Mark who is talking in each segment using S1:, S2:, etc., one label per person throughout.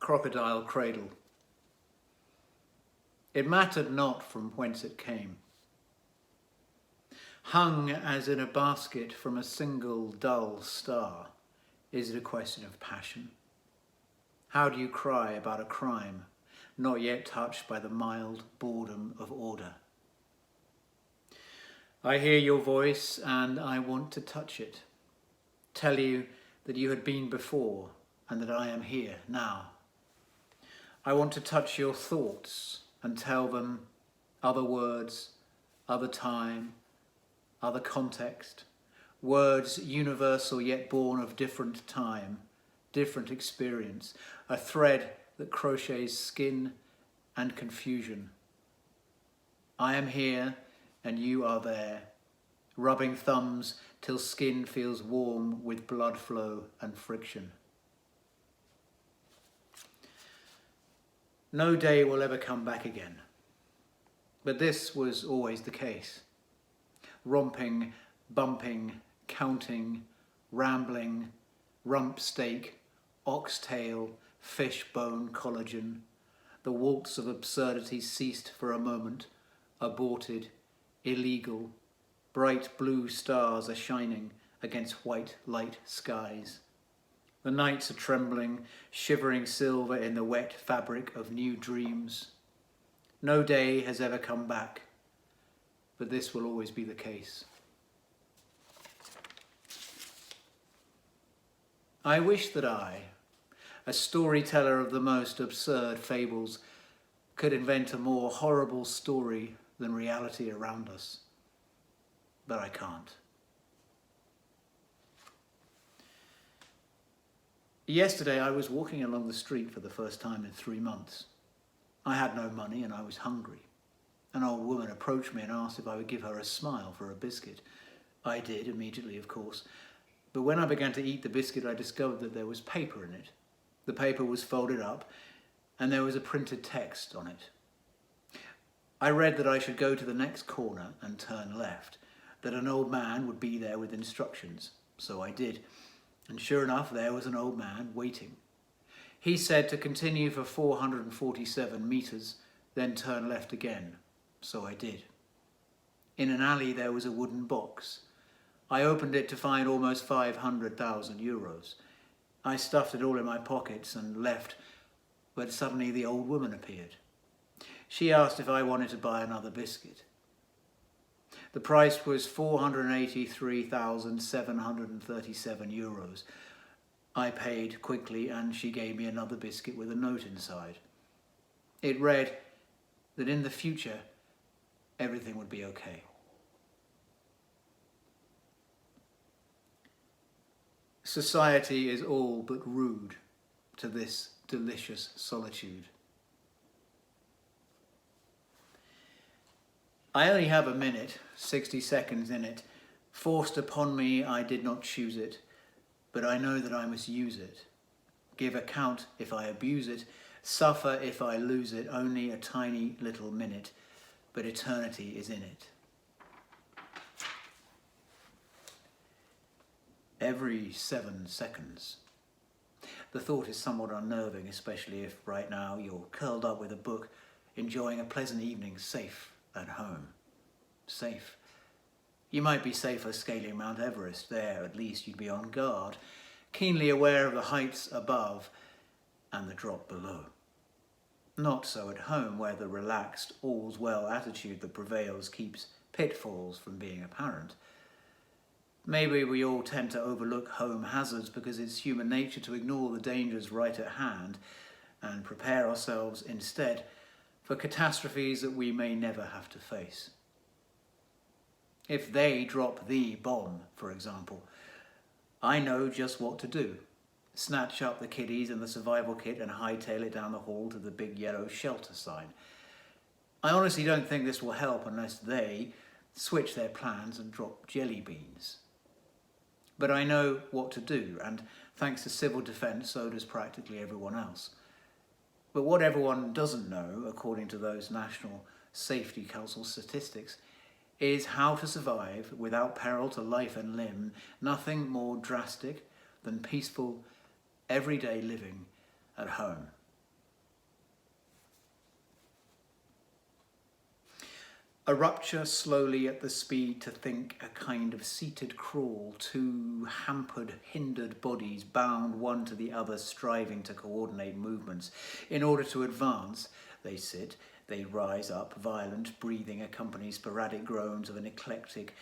S1: Crocodile Cradle. It mattered not from whence it came. Hung as in a basket from a single dull star, is it a question of passion? How do you cry about a crime not yet touched by the mild boredom of order? I hear your voice and I want to touch it, tell you that you had been before and that I am here now. I want to touch your thoughts and tell them other words, other time, other context, words universal yet born of different time, different experience, a thread that crochets skin and confusion. I am here and you are there, rubbing thumbs till skin feels warm with blood flow and friction. No day will ever come back again, but this was always the case. Romping, bumping, counting, rambling, rump steak, oxtail, fish bone collagen. The waltz of absurdity ceased for a moment, aborted, illegal. Bright blue stars are shining against white light skies. The nights are trembling, shivering silver in the wet fabric of new dreams. No day has ever come back, but this will always be the case. I wish that I, a storyteller of the most absurd fables, could invent a more horrible story than reality around us, but I can't. Yesterday I was walking along the street for the first time in 3 months. I had no money and I was hungry. An old woman approached me and asked if I would give her a smile for a biscuit. I did, immediately of course, but when I began to eat the biscuit I discovered that there was paper in it. The paper was folded up and there was a printed text on it. I read that I should go to the next corner and turn left, that an old man would be there with instructions. So I did, and sure enough there was an old man waiting. He said to continue for 447 metres, then turn left again. So I did. In an alley there was a wooden box. I opened it to find almost 500,000 euros. I stuffed it all in my pockets and left, but suddenly the old woman appeared. She asked if I wanted to buy another biscuit. The price was 483,737 euros. I paid quickly and she gave me another biscuit with a note inside. It read that in the future everything would be okay. Society is all but rude to this delicious solitude. I only have a minute, 60 seconds in it. Forced upon me, I did not choose it, but I know that I must use it. Give account if I abuse it, suffer if I lose it, only a tiny little minute, but eternity is in it. Every 7 seconds. The thought is somewhat unnerving, especially if right now you're curled up with a book, enjoying a pleasant evening, safe at home. Safe. You might be safer scaling Mount Everest. There, at least, you'd be on guard, keenly aware of the heights above and the drop below. Not so at home, where the relaxed, all's well attitude that prevails keeps pitfalls from being apparent. Maybe we all tend to overlook home hazards because it's human nature to ignore the dangers right at hand and prepare ourselves instead for catastrophes that we may never have to face. If they drop the bomb, for example, I know just what to do. Snatch up the kiddies and the survival kit and hightail it down the hall to the big yellow shelter sign. I honestly don't think this will help unless they switch their plans and drop jelly beans. But I know what to do, and thanks to civil defence, so does practically everyone else. But what everyone doesn't know, according to those National Safety Council statistics, is how to survive without peril to life and limb, nothing more drastic than peaceful, everyday living at home. A rupture slowly at the speed to think, a kind of seated crawl, two hampered, hindered bodies bound one to the other, striving to coordinate movements. In order to advance, they sit, they rise up, violent breathing accompanies sporadic groans of an eclectic...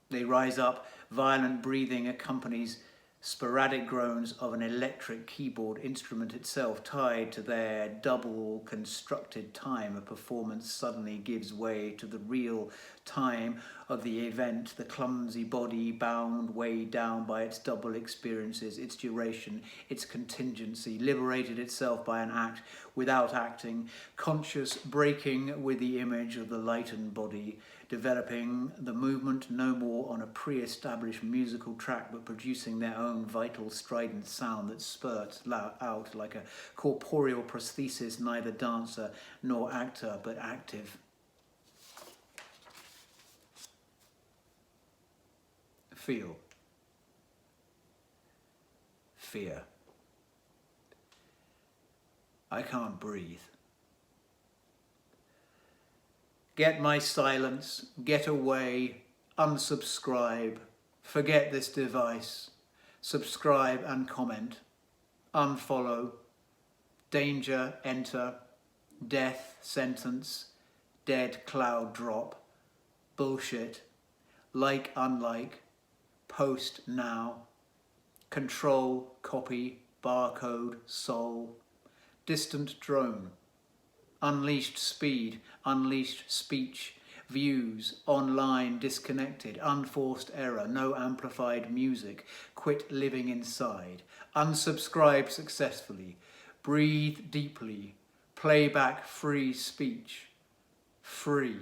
S1: They rise up, violent breathing accompanies sporadic groans of an electric keyboard instrument itself, tied to their double constructed time. A performance suddenly gives way to the real time of the event, the clumsy body bound, weighed down by its double experiences, its duration, its contingency, liberated itself by an act without acting, conscious breaking with the image of the lightened body, developing the movement no more on a pre-established musical track, but producing their own vital strident sound that spurts out like a corporeal prosthesis, neither dancer nor actor, but active. Feel. Fear. I can't breathe. Get my silence, get away, unsubscribe, forget this device, subscribe and comment, unfollow, danger, enter, death, sentence, dead cloud drop, bullshit, like, unlike, post now, control, copy, barcode, soul, distant drone, unleashed speed, unleashed speech, views, online, disconnected, unforced error, no amplified music, quit living inside, unsubscribe successfully, breathe deeply, playback free speech, free.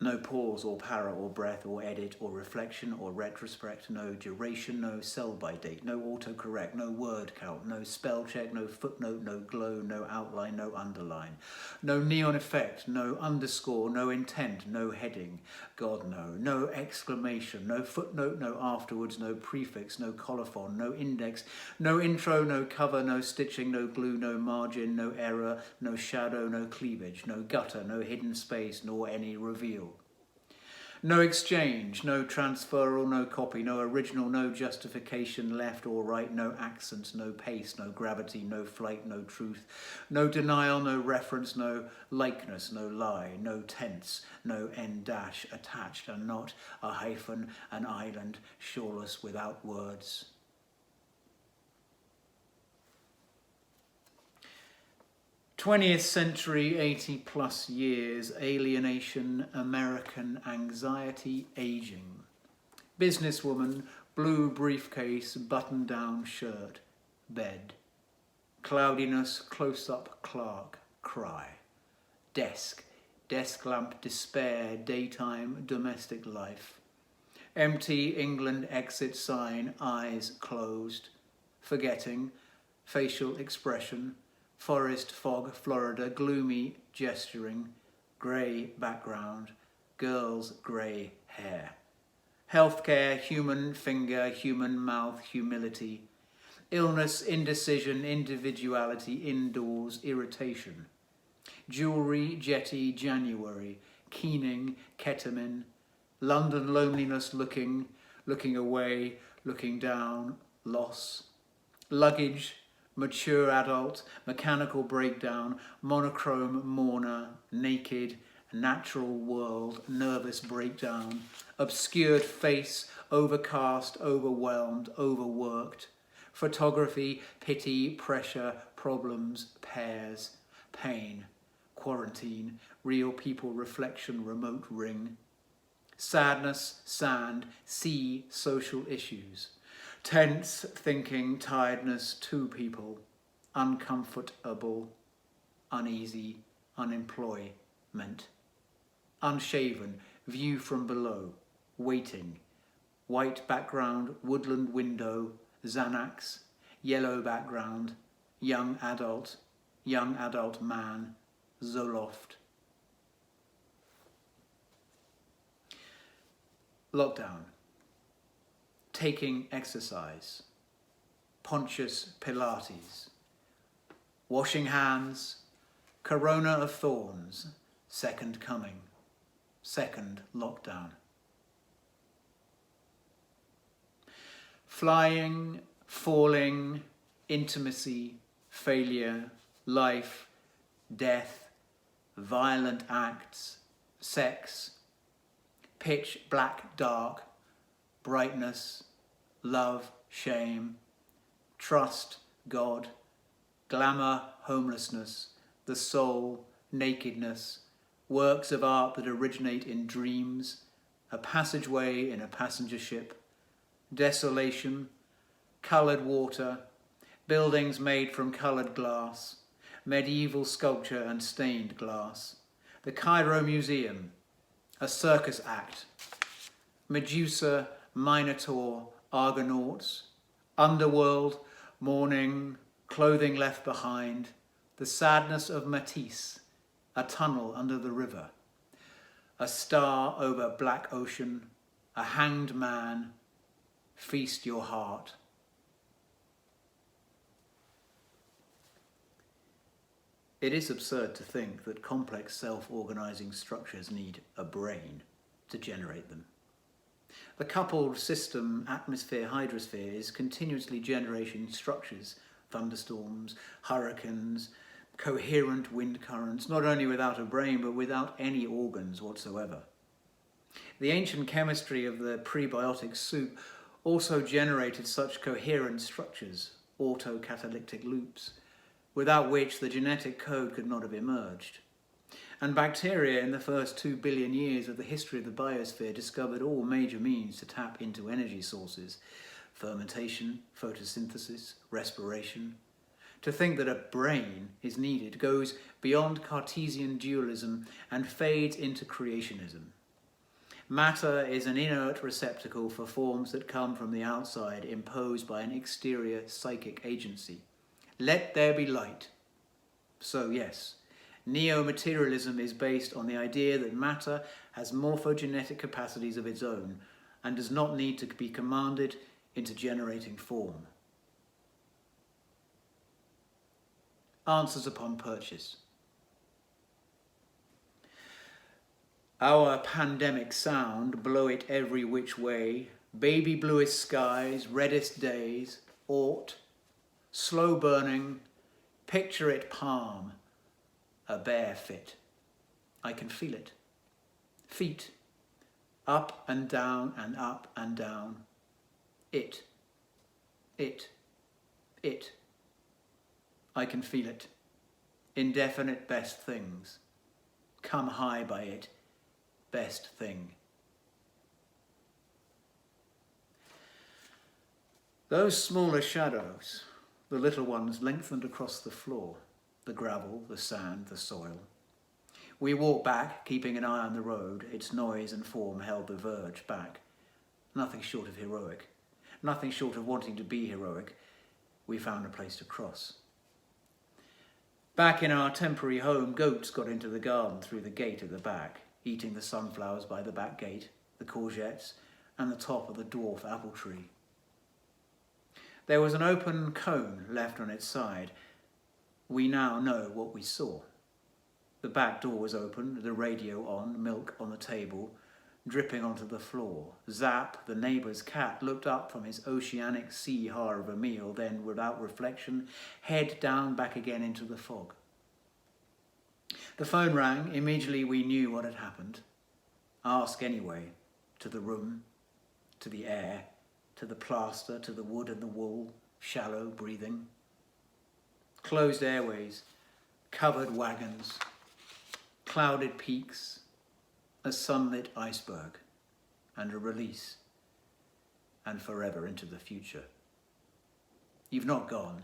S1: No pause or para or breath or edit or reflection or retrospect, no duration, no sell-by date, no autocorrect, no word count, no spell check, no footnote, no glow, no outline, no underline, no neon effect, no underscore, no intent, no heading, God no, no exclamation, no footnote, no afterwards, no prefix, no colophon, no index, no intro, no cover, no stitching, no glue, no margin, no error, no shadow, no cleavage, no gutter, no hidden space, nor any reveal. No exchange, no transferal, no copy, no original, no justification left or right, no accents, no pace, no gravity, no flight, no truth, no denial, no reference, no likeness, no lie, no tense, no end dash attached, and not a hyphen, an island, shoreless without words. 20th century, 80 plus years, alienation, American anxiety, aging. Businesswoman, blue briefcase, button-down shirt, bed. Cloudiness, close-up clerk, cry. Desk, desk lamp, despair, daytime, domestic life. Empty England exit sign, eyes closed. Forgetting, facial expression, forest, fog, Florida, gloomy gesturing, grey background, girl's grey hair. Healthcare, human finger, human mouth, humility. Illness, indecision, individuality, indoors, irritation. Jewelry, jetty, January, keening, ketamine. London loneliness, looking away, looking down, loss. Luggage, mature adult, mechanical breakdown, monochrome mourner, naked, natural world, nervous breakdown, obscured face, overcast, overwhelmed, overworked, photography, pity, pressure, problems, pairs, pain, quarantine, real people, reflection, remote ring, sadness, sand, sea, social issues. Tense, thinking, tiredness, two people, uncomfortable, uneasy, unemployment. Unshaven, view from below, waiting, white background, woodland window, Xanax, yellow background, young adult man, Zoloft. Lockdown. Taking exercise, Pontius Pilates, washing hands, corona of thorns, second coming, second lockdown. Flying, falling, intimacy, failure, life, death, violent acts, sex, pitch black dark, brightness, love, shame, trust, God, glamour, homelessness, the soul, nakedness, works of art that originate in dreams, a passageway in a passenger ship, desolation, coloured water, buildings made from coloured glass, medieval sculpture and stained glass, the Cairo Museum, a circus act, Medusa, Minotaur, Argonauts, underworld, mourning, clothing left behind, the sadness of Matisse, a tunnel under the river, a star over black ocean, a hanged man, feast your heart. It is absurd to think that complex self-organising structures need a brain to generate them. The coupled system atmosphere-hydrosphere is continuously generating structures, thunderstorms, hurricanes, coherent wind currents, not only without a brain but without any organs whatsoever. The ancient chemistry of the prebiotic soup also generated such coherent structures, autocatalytic loops, without which the genetic code could not have emerged. And bacteria in the first 2 billion years of the history of the biosphere discovered all major means to tap into energy sources: fermentation, photosynthesis, respiration. To think that a brain is needed goes beyond Cartesian dualism and fades into creationism. Matter is an inert receptacle for forms that come from the outside, imposed by an exterior psychic agency. Let there be light. So yes, neo-materialism is based on the idea that matter has morphogenetic capacities of its own and does not need to be commanded into generating form. Answers upon purchase. Our pandemic sound, blow it every which way, baby bluest skies, reddest days, aught, slow burning, picture it palm, a bare fit. I can feel it. Feet, up and down and up and down. It. I can feel it. Indefinite best things. Come high by it. Best thing. Those smaller shadows, the little ones lengthened across the floor, the gravel, the sand, the soil. We walked back, keeping an eye on the road. Its noise and form held the verge back. Nothing short of heroic. Nothing short of wanting to be heroic. We found a place to cross. Back in our temporary home, goats got into the garden through the gate at the back, eating the sunflowers by the back gate, the courgettes, and the top of the dwarf apple tree. There was an open cone left on its side. We now know what we saw. The back door was open, the radio on, milk on the table, dripping onto the floor. Zap, the neighbour's cat, looked up from his oceanic sea-har of a meal, then, without reflection, head down back again into the fog. The phone rang. Immediately we knew what had happened. Ask anyway, to the room, to the air, to the plaster, to the wood and the wool, shallow breathing. Closed airways, covered wagons, clouded peaks, a sunlit iceberg, and a release, and forever into the future. You've not gone.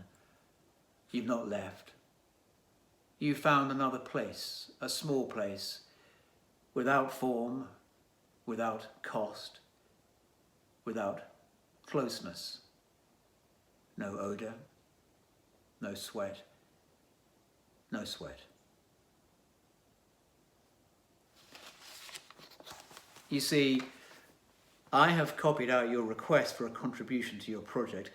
S1: You've not left. You found another place, a small place, without form, without cost, without closeness. No odour, no sweat, no sweat. You see, I have copied out your request for a contribution to your project.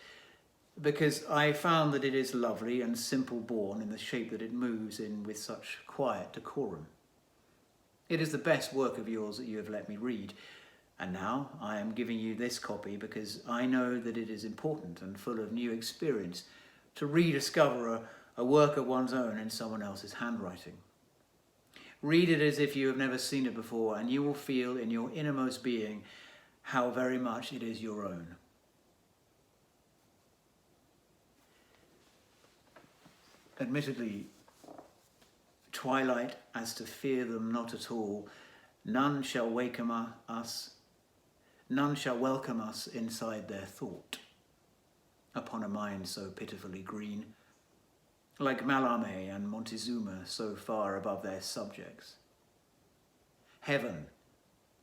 S1: because I found that it is lovely and simple born in the shape that it moves in with such quiet decorum. It is the best work of yours that you have let me read, and now I am giving you this copy because I know that it is important and full of new experience to rediscover a work of one's own in someone else's handwriting. Read it as if you have never seen it before, and you will feel in your innermost being how very much it is your own. Admittedly, twilight as to fear them not at all, none shall welcome us inside their thought, upon a mind so pitifully green, like Mallarmé and Montezuma so far above their subjects. Heaven,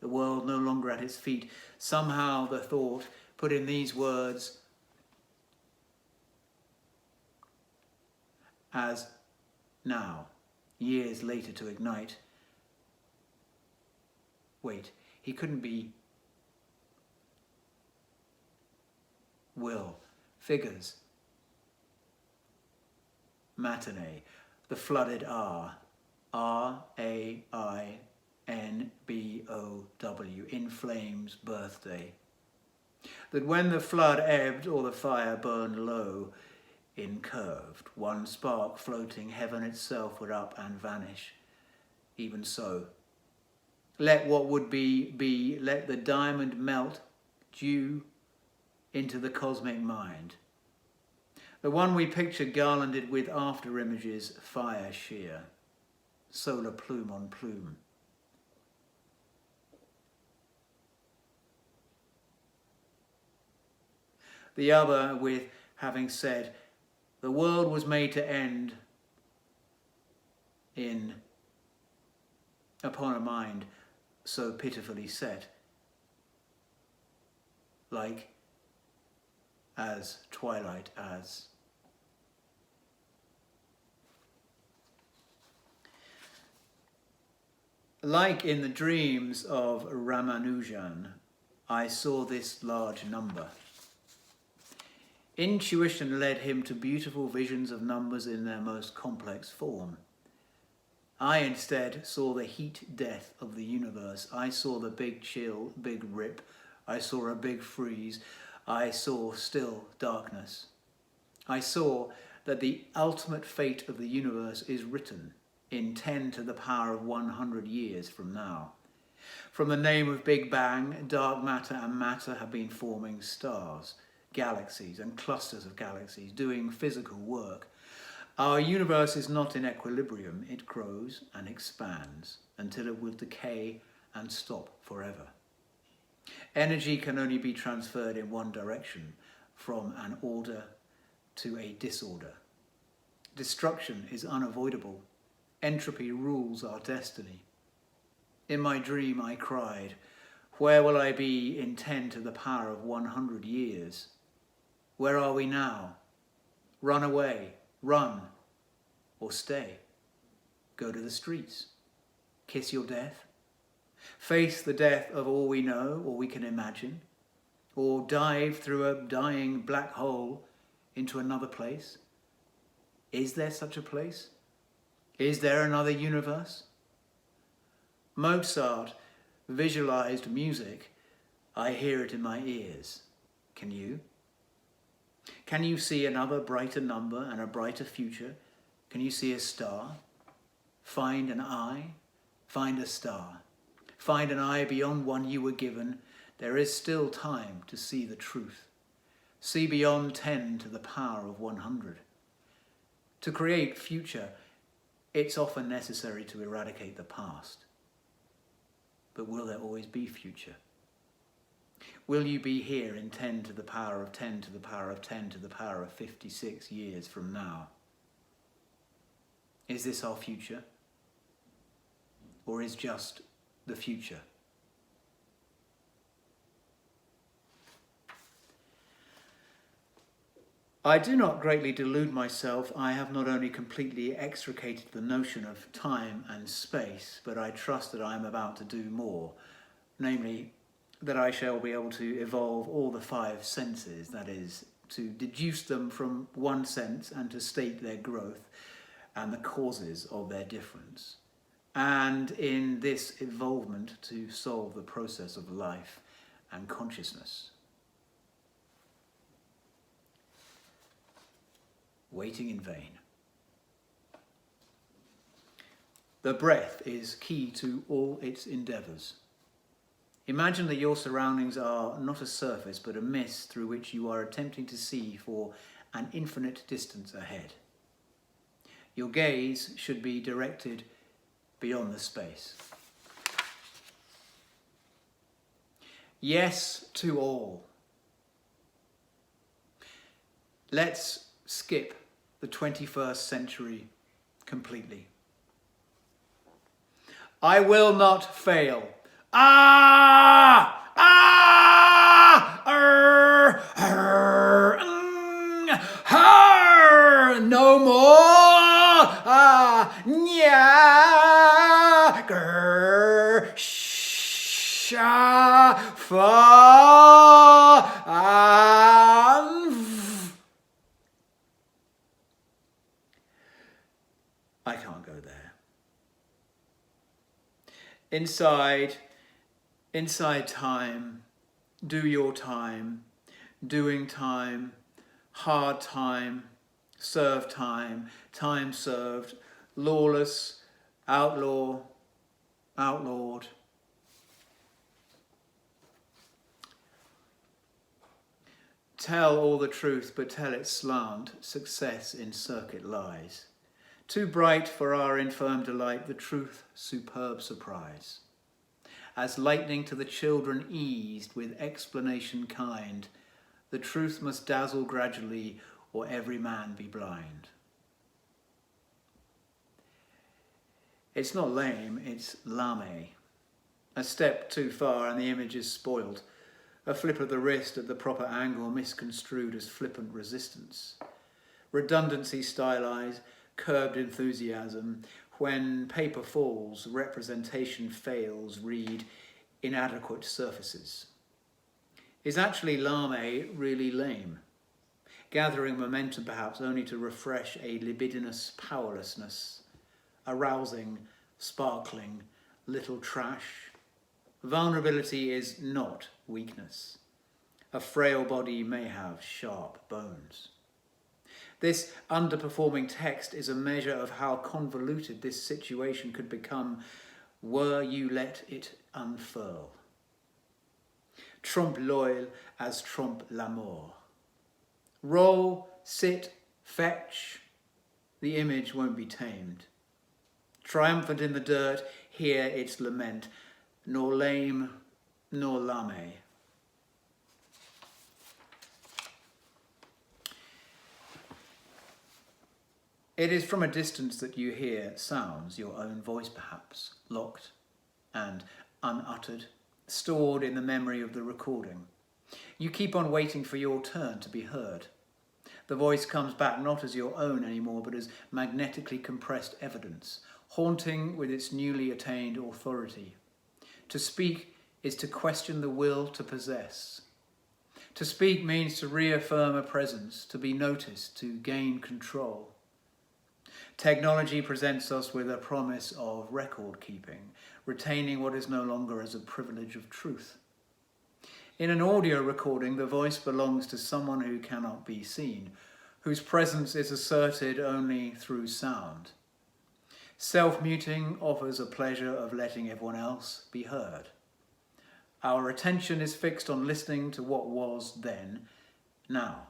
S1: the world no longer at its feet, somehow the thought put in these words as now, years later to ignite. Wait, he couldn't be will, figures. Matinee, the flooded R, R-A-I-N-B-O-W, in flames birthday. That when the flood ebbed or the fire burned low, in curved, one spark floating, heaven itself would up and vanish. Even so, let what would be, let the diamond melt, dew into the cosmic mind. The one we picture garlanded with after images, fire sheer, solar plume on plume. The other with, having said, the world was made to end in, upon a mind so pitifully set, like as twilight as. Like in the dreams of Ramanujan, I saw this large number. Intuition led him to beautiful visions of numbers in their most complex form. I instead saw the heat death of the universe. I saw the big chill, big rip. I saw a big freeze. I saw still darkness. I saw that the ultimate fate of the universe is written in 10 to the power of 100 years from now. From the name of Big Bang, dark matter and matter have been forming stars, galaxies and clusters of galaxies doing physical work. Our universe is not in equilibrium. It grows and expands until it will decay and stop forever. Energy can only be transferred in one direction, from an order to a disorder. Destruction is unavoidable. Entropy rules our destiny. In my dream I cried, where will I be in 10 to the power of 100 years? Where are we now? Run away, run, or stay. Go to the streets. Kiss your death. Face the death of all we know or we can imagine. Or dive through a dying black hole into another place. Is there such a place? Is there another universe? Mozart visualized music. I hear it in my ears. Can you? Can you see another brighter number and a brighter future? Can you see a star? Find an eye, find a star. Find an eye beyond one you were given. There is still time to see the truth. See beyond 10 to the power of 100. To create future, it's often necessary to eradicate the past. But will there always be future? Will you be here in 10 to the power of 10 to the power of 10 to the power of 56 years from now? Is this our future? Or is just the future? I do not greatly delude myself. I have not only completely extricated the notion of time and space, but I trust that I am about to do more, namely, that I shall be able to evolve all the 5 senses, that is, to deduce them from one sense and to state their growth and the causes of their difference, and in this evolvement to solve the process of life and consciousness. Waiting in vain. The breath is key to all its endeavours. Imagine that your surroundings are not a surface but a mist through which you are attempting to see for an infinite distance ahead. Your gaze should be directed beyond the space. Yes to all. Let's skip the 21st century completely. I will not fail. No more. I can't go there. Inside time, do your time, doing time, hard time, serve time, time served, lawless, outlaw, outlawed. Tell all the truth, but tell it slant, success in circuit lies. Too bright for our infirm delight, the truth superb surprise. As lightning to the children eased with explanation kind, the truth must dazzle gradually, or every man be blind. It's not lame, it's lame. A step too far and the image is spoiled. A flip of the wrist at the proper angle misconstrued as flippant resistance. Redundancy stylized, curbed enthusiasm. When paper falls, representation fails, read inadequate surfaces. Is actually lame really lame? Gathering momentum perhaps only to refresh a libidinous powerlessness, arousing, sparkling, little trash. Vulnerability is not weakness. A frail body may have sharp bones. This underperforming text is a measure of how convoluted this situation could become were you let it unfurl. Trompe l'oeil as trompe la mort. Roll, sit, fetch, the image won't be tamed. Triumphant in the dirt, hear its lament, nor lame, nor lame. It is from a distance that you hear sounds, your own voice perhaps, locked and unuttered, stored in the memory of the recording. You keep on waiting for your turn to be heard. The voice comes back not as your own anymore, but as magnetically compressed evidence, haunting with its newly attained authority. To speak is to question the will to possess. To speak means to reaffirm a presence, to be noticed, to gain control. Technology presents us with a promise of record keeping, retaining what is no longer as a privilege of truth. In an audio recording, the voice belongs to someone who cannot be seen, whose presence is asserted only through sound. Self-muting offers a pleasure of letting everyone else be heard. Our attention is fixed on listening to what was then, now.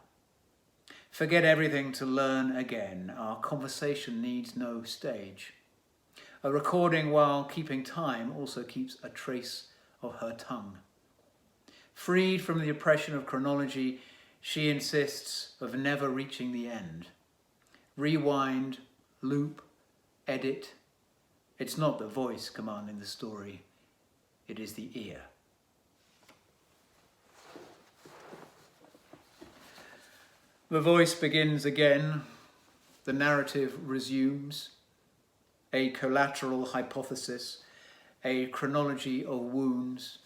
S1: Forget everything to learn again. Our conversation needs no stage. A recording while keeping time also keeps a trace of her tongue. Freed from the oppression of chronology, she insists of never reaching the end. Rewind, loop, edit. It's not the voice commanding the story, it is the ear. The voice begins again, the narrative resumes, a collateral hypothesis, a chronology of wounds,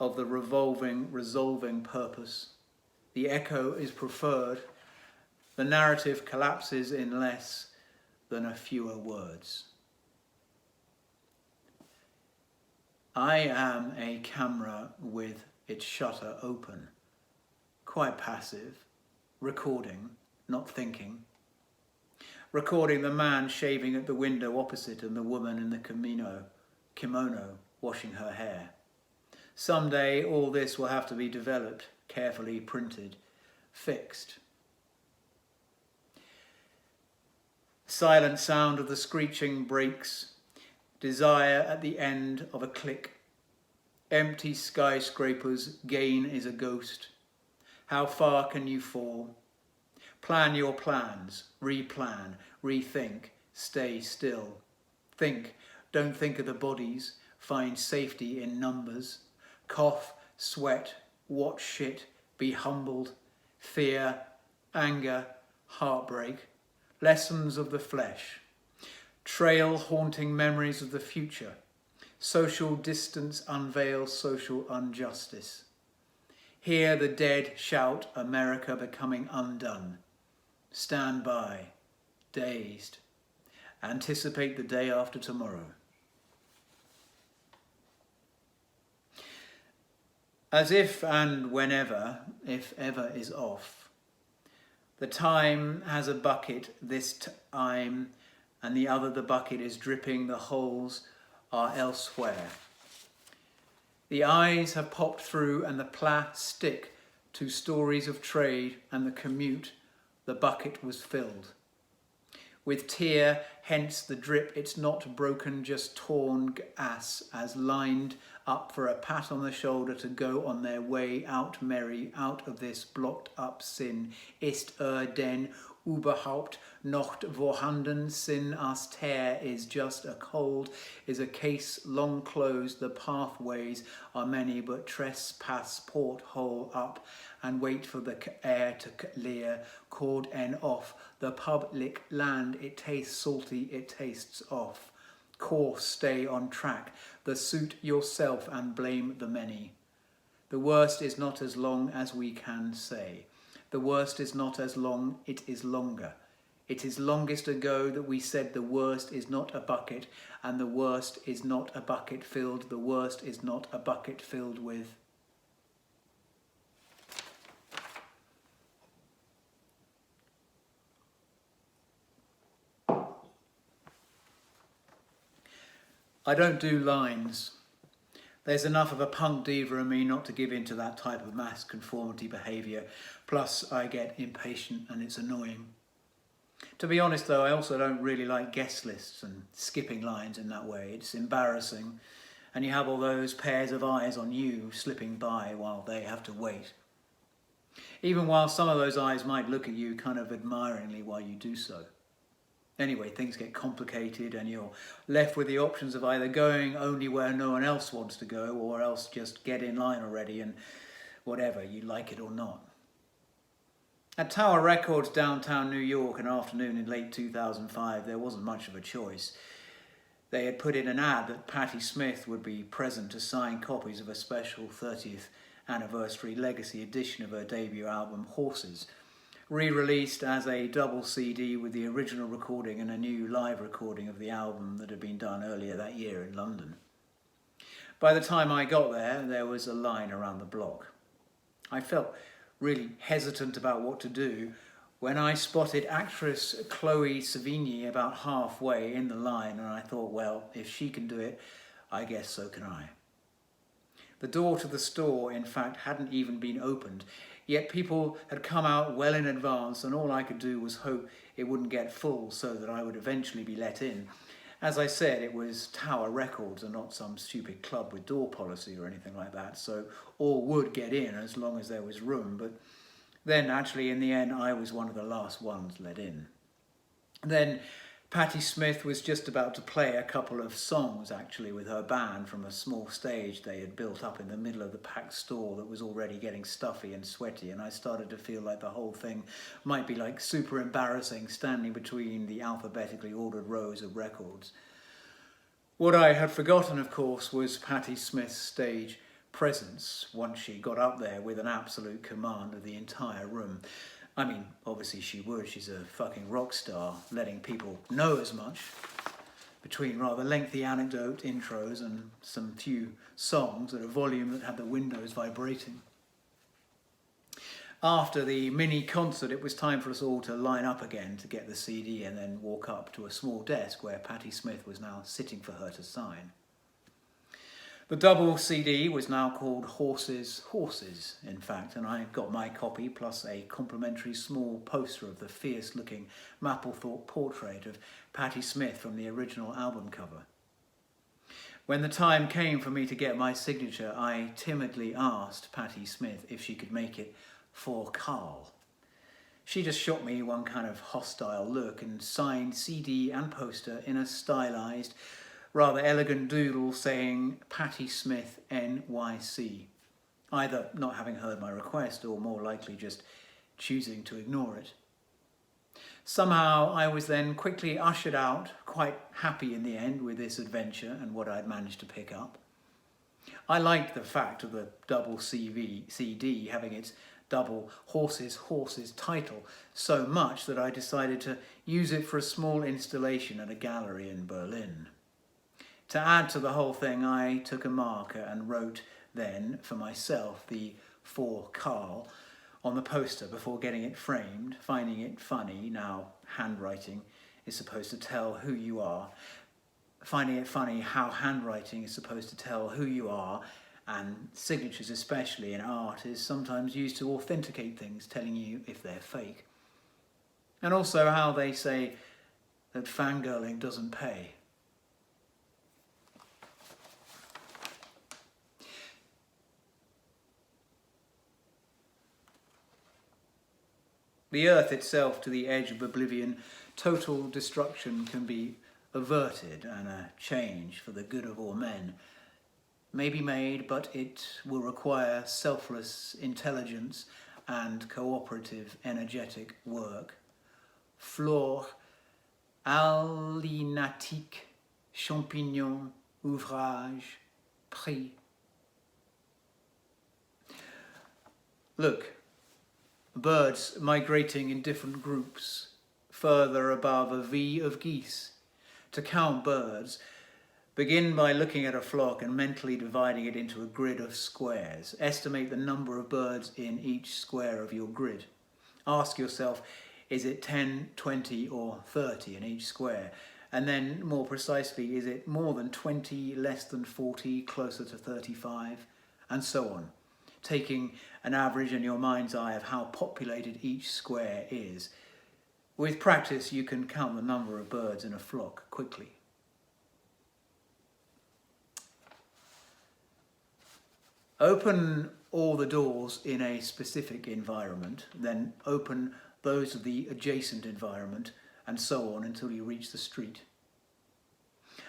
S1: of the resolving purpose, The echo is preferred. The narrative collapses in less than a fewer words. I am a camera with its shutter open, quite passive, recording, not thinking. Recording the man shaving at the window opposite and the woman in the kimono washing her hair. Someday all this will have to be developed, carefully printed, fixed. Silent sound of the screeching brakes, desire at the end of a click. Empty skyscrapers, gain is a ghost. How far can you fall? Plan your plans, replan, rethink, stay still. Think, don't think of the bodies, find safety in numbers. Cough, sweat, watch shit, be humbled. Fear, anger, heartbreak, lessons of the flesh. Trail haunting memories of the future. Social distance unveils social injustice. Hear the dead shout, America becoming undone. Stand by, dazed. Anticipate the day after tomorrow. As if and whenever, if ever is off. The time has a bucket this time, and the other the bucket is dripping, the holes are elsewhere. The eyes have popped through and the plat stick to stories of trade and the commute, the bucket was filled. With tear, hence the drip, it's not broken, just torn ass, as lined up for a pat on the shoulder to go on their way out merry, out of this blocked up sin. Ist denn überhaupt noch vorhanden? Sin us tear is just a cold, is a case long closed. The pathways are many, but trespass porthole up and wait for the air to clear. Cord en off the public land, it tastes salty, it tastes off. Course, stay on track, the suit yourself and blame the many. The worst is not as long as we can say. The worst is not as long, it is longer. It is longest ago that we said the worst is not a bucket, and the worst is not a bucket filled, the worst is not a bucket filled with. I don't do lines. There's enough of a punk diva in me not to give in to that type of mass conformity behaviour. Plus, I get impatient and it's annoying. To be honest though, I also don't really like guest lists and skipping lines in that way. It's embarrassing. And you have all those pairs of eyes on you slipping by while they have to wait. Even while some of those eyes might look at you kind of admiringly while you do so. Anyway, things get complicated and you're left with the options of either going only where no one else wants to go or else just get in line already and whatever, you like it or not. At Tower Records, downtown New York, an afternoon in late 2005, there wasn't much of a choice. They had put in an ad that Patti Smith would be present to sign copies of a special 30th anniversary legacy edition of her debut album, Horses, re-released as a double CD with the original recording and a new live recording of the album that had been done earlier that year in London. By the time I got there, there was a line around the block. I felt really hesitant about what to do when I spotted actress Chloe Sevigny about halfway in the line, and I thought, well, if she can do it, I guess so can I. The door to the store, in fact, hadn't even been opened, yet people had come out well in advance, and all I could do was hope it wouldn't get full so that I would eventually be let in. As I said, it was Tower Records and not some stupid club with door policy or anything like that, so all would get in as long as there was room, but then actually in the end I was one of the last ones let in. Then Patti Smith was just about to play a couple of songs actually with her band from a small stage they had built up in the middle of the packed store that was already getting stuffy and sweaty, and I started to feel like the whole thing might be like super embarrassing standing between the alphabetically ordered rows of records. What I had forgotten, of course, was Patti Smith's stage presence once she got up there with an absolute command of the entire room. I mean, obviously she would. She's a fucking rock star, letting people know as much between rather lengthy anecdote intros and some few songs at a volume that had the windows vibrating. After the mini concert, it was time for us all to line up again to get the CD and then walk up to a small desk where Patti Smith was now sitting for her to sign. The double CD was now called Horses, Horses, in fact, and I got my copy plus a complimentary small poster of the fierce-looking Mapplethorpe portrait of Patti Smith from the original album cover. When the time came for me to get my signature, I timidly asked Patti Smith if she could make it for Carl. She just shot me one kind of hostile look and signed CD and poster in a stylised, rather elegant doodle saying Patti Smith NYC, either not having heard my request or more likely just choosing to ignore it. Somehow I was then quickly ushered out, quite happy in the end with this adventure and what I'd managed to pick up. I liked the fact of the double CD having its double Horses, Horses title so much that I decided to use it for a small installation at a gallery in Berlin. To add to the whole thing, I took a marker and wrote then, for myself, the "For Carl" on the poster before getting it framed, finding it funny, now handwriting is supposed to tell who you are, finding it funny how handwriting is supposed to tell who you are, and signatures, especially in art, is sometimes used to authenticate things, telling you if they're fake. And also how they say that fangirling doesn't pay. The earth itself to the edge of oblivion, total destruction can be averted and a change for the good of all men may be made, but it will require selfless intelligence and cooperative, energetic work. Flore, alinatique, champignon, ouvrage, prix. Look, birds migrating in different groups, further above a V of geese. To count birds, begin by looking at a flock and mentally dividing it into a grid of squares. Estimate the number of birds in each square of your grid. Ask yourself, is it 10, 20 or 30 in each square? And then, more precisely, is it more than 20, less than 40, closer to 35? And so on, taking an average in your mind's eye of how populated each square is. With practice, you can count the number of birds in a flock quickly. Open all the doors in a specific environment, then open those of the adjacent environment, and so on until you reach the street.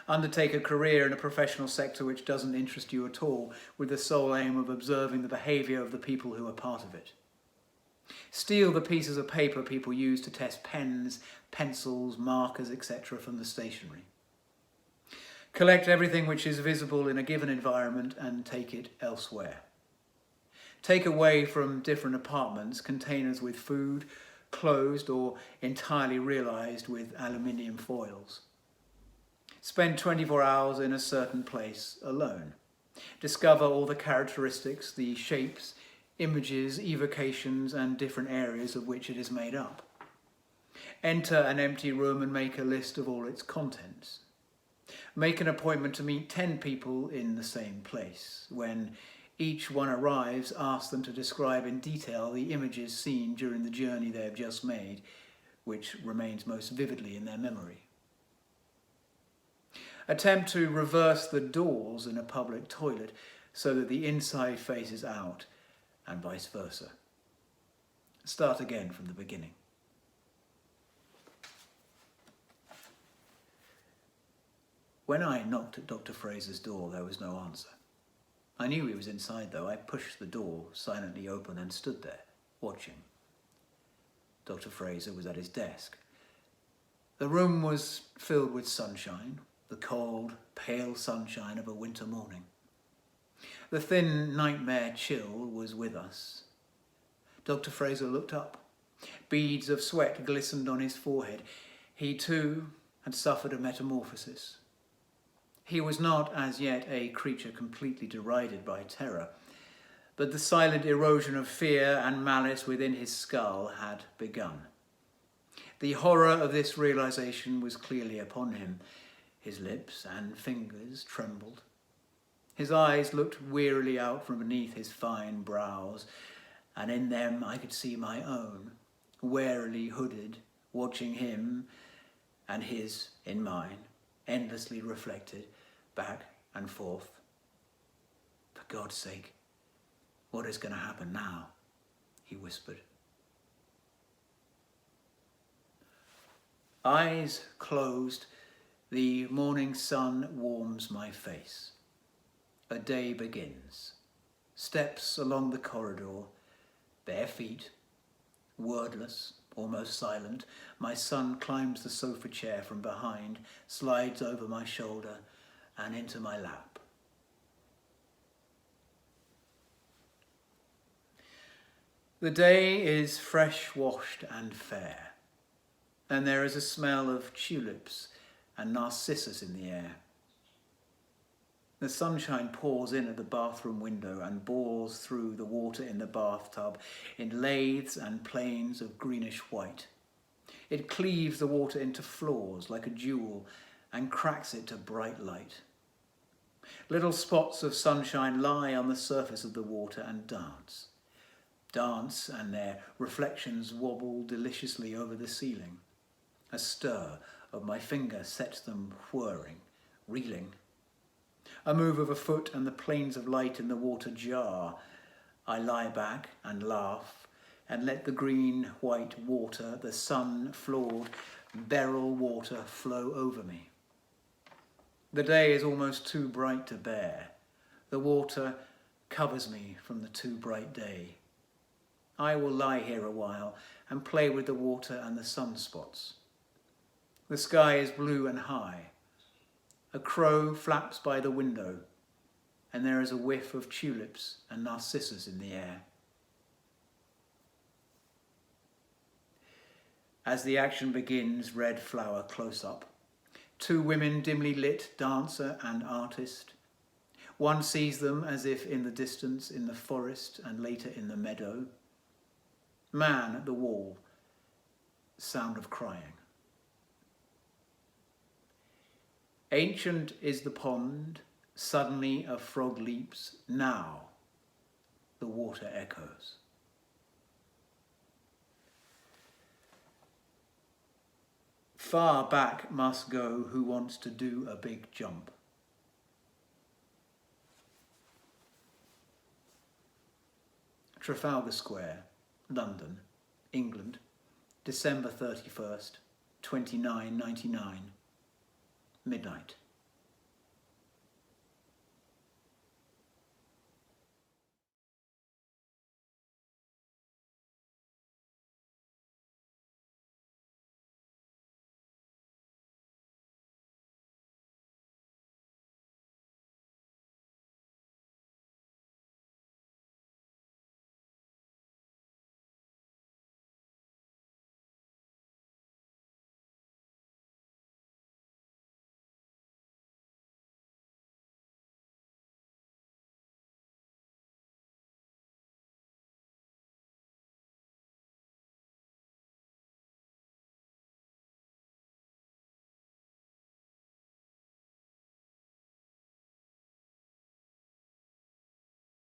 S1: Undertake a career in a professional sector which doesn't interest you at all, with the sole aim of observing the behaviour of the people who are part of it. Steal the pieces of paper people use to test pens, pencils, markers, etc. from the stationery. Collect everything which is visible in a given environment and take it elsewhere. Take away from different apartments containers with food, closed or entirely realised with aluminium foils. Spend 24 hours in a certain place alone. Discover all the characteristics, the shapes, images, evocations and different areas of which it is made up. Enter an empty room and make a list of all its contents. Make an appointment to meet 10 people in the same place. When each one arrives, ask them to describe in detail the images seen during the journey they have just made, which remains most vividly in their memory. Attempt to reverse the doors in a public toilet so that the inside faces out, and vice versa. Start again from the beginning. When I knocked at Dr. Fraser's door, there was no answer. I knew he was inside, though. I pushed the door silently open and stood there, watching. Dr. Fraser was at his desk. The room was filled with sunshine, the cold, pale sunshine of a winter morning. The thin nightmare chill was with us. Dr. Fraser looked up. Beads of sweat glistened on his forehead. He too had suffered a metamorphosis. He was not as yet a creature completely derided by terror, but the silent erosion of fear and malice within his skull had begun. The horror of this realization was clearly upon him. His lips and fingers trembled. His eyes looked wearily out from beneath his fine brows, and in them I could see my own, warily hooded, watching him and his in mine, endlessly reflected, back and forth. For God's sake, what is going to happen now? He whispered. Eyes closed, the morning sun warms my face. A day begins. Steps along the corridor, bare feet, wordless, almost silent. My son climbs the sofa chair from behind, slides over my shoulder and into my lap. The day is fresh washed and fair, and there is a smell of tulips and narcissus in the air. The sunshine pours in at the bathroom window and bores through the water in the bathtub in lathes and planes of greenish white. It cleaves the water into flaws like a jewel and cracks it to bright light. Little spots of sunshine lie on the surface of the water and dance. Dance, and their reflections wobble deliciously over the ceiling. A stir of my finger sets them whirring, reeling. A move of a foot and the planes of light in the water jar. I lie back and laugh and let the green-white water, the sun-floored beryl water, flow over me. The day is almost too bright to bear. The water covers me from the too bright day. I will lie here a while and play with the water and the sunspots. The sky is blue and high. A crow flaps by the window, and there is a whiff of tulips and narcissus in the air. As the action begins, red flower close up. Two women dimly lit, dancer and artist. One sees them as if in the distance, in the forest and later in the meadow. Man at the wall, sound of crying. Ancient is the pond, suddenly a frog leaps, now the water echoes. Far back must go who wants to do a big jump. Trafalgar Square, London, England, December 31st, 2999. Midnight.